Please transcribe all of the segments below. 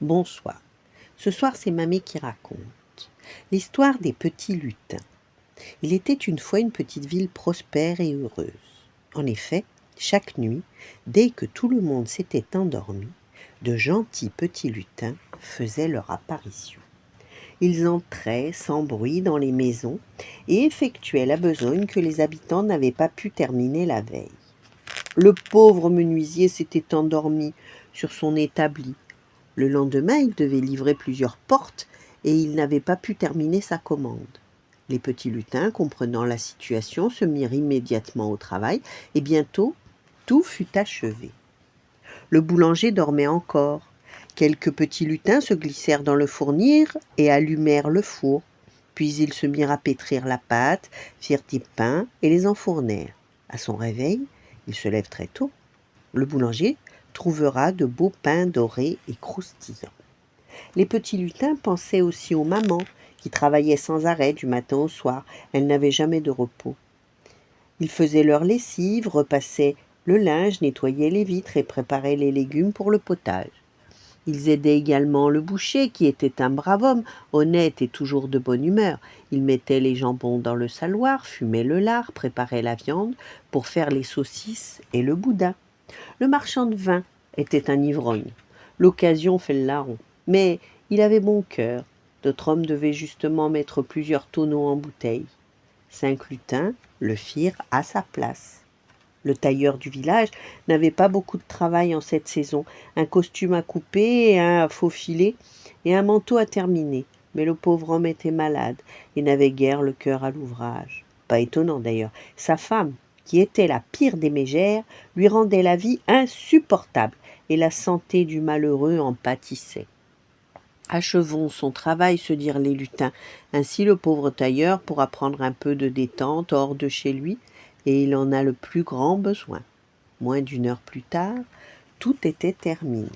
Bonsoir. Ce soir, c'est Mamie qui raconte. L'histoire des petits lutins. Il était une fois une petite ville prospère et heureuse. En effet, chaque nuit, dès que tout le monde s'était endormi, de gentils petits lutins faisaient leur apparition. Ils entraient sans bruit dans les maisons et effectuaient la besogne que les habitants n'avaient pas pu terminer la veille. Le pauvre menuisier s'était endormi sur son établi. Le lendemain, il devait livrer plusieurs portes et il n'avait pas pu terminer sa commande. Les petits lutins, comprenant la situation, se mirent immédiatement au travail et bientôt, tout fut achevé. Le boulanger dormait encore. Quelques petits lutins se glissèrent dans le fournir et allumèrent le four. Puis ils se mirent à pétrir la pâte, firent des pains et les enfournèrent. À son réveil, il se lève très tôt. Le boulanger trouvera de beaux pains dorés et croustillants. Les petits lutins pensaient aussi aux mamans, qui travaillaient sans arrêt du matin au soir. Elles n'avaient jamais de repos. Ils faisaient leur lessive, repassaient le linge, nettoyaient les vitres et préparaient les légumes pour le potage. Ils aidaient également le boucher, qui était un brave homme, honnête et toujours de bonne humeur. Il mettait les jambons dans le saloir, fumait le lard, préparait la viande pour faire les saucisses et le boudin. Le marchand de vin était un ivrogne. L'occasion fait le larron. Mais il avait bon cœur. D'autres hommes devaient justement mettre plusieurs tonneaux en bouteille. 5 lutins le firent à sa place. Le tailleur du village n'avait pas beaucoup de travail en cette saison. Un costume à couper, un à faufiler et un manteau à terminer. Mais le pauvre homme était malade et n'avait guère le cœur à l'ouvrage. Pas étonnant d'ailleurs. Sa femme, qui était la pire des mégères, lui rendait la vie insupportable et la santé du malheureux en pâtissait. Achevons son travail, se dirent les lutins. Ainsi le pauvre tailleur pourra prendre un peu de détente hors de chez lui, et il en a le plus grand besoin. Moins d'une heure plus tard, tout était terminé.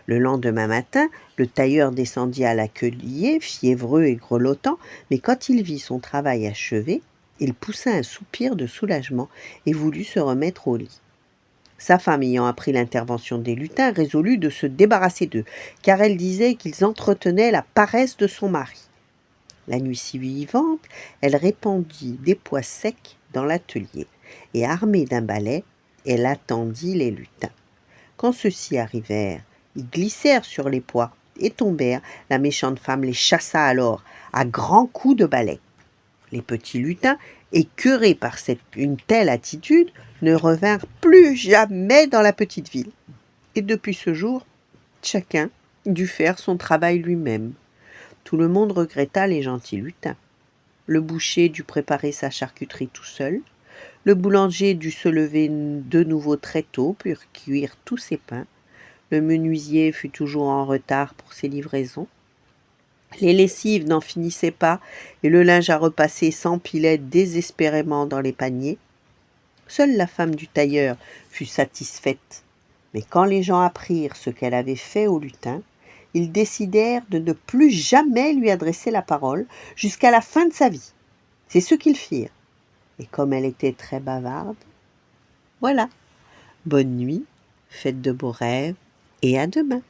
Le lendemain matin, le tailleur descendit à l'atelier, fiévreux et grelottant, mais quand il vit son travail achevé, il poussa un soupir de soulagement et voulut se remettre au lit. Sa femme ayant appris l'intervention des lutins, résolut de se débarrasser d'eux, car elle disait qu'ils entretenaient la paresse de son mari. La nuit suivante, elle répandit des pois secs dans l'atelier, et armée d'un balai, elle attendit les lutins. Quand ceux-ci arrivèrent, ils glissèrent sur les pois et tombèrent. La méchante femme les chassa alors à grands coups de balai. Les petits lutins, écœurés par une telle attitude, ne revinrent plus jamais dans la petite ville. Et depuis ce jour, chacun dut faire son travail lui-même. Tout le monde regretta les gentils lutins. Le boucher dut préparer sa charcuterie tout seul. Le boulanger dut se lever de nouveau très tôt pour cuire tous ses pains. Le menuisier fut toujours en retard pour ses livraisons. Les lessives n'en finissaient pas, et le linge à repasser s'empilait désespérément dans les paniers. Seule la femme du tailleur fut satisfaite. Mais quand les gens apprirent ce qu'elle avait fait au lutin, ils décidèrent de ne plus jamais lui adresser la parole jusqu'à la fin de sa vie. C'est ce qu'ils firent. Et comme elle était très bavarde, voilà. Bonne nuit, faites de beaux rêves, et à demain.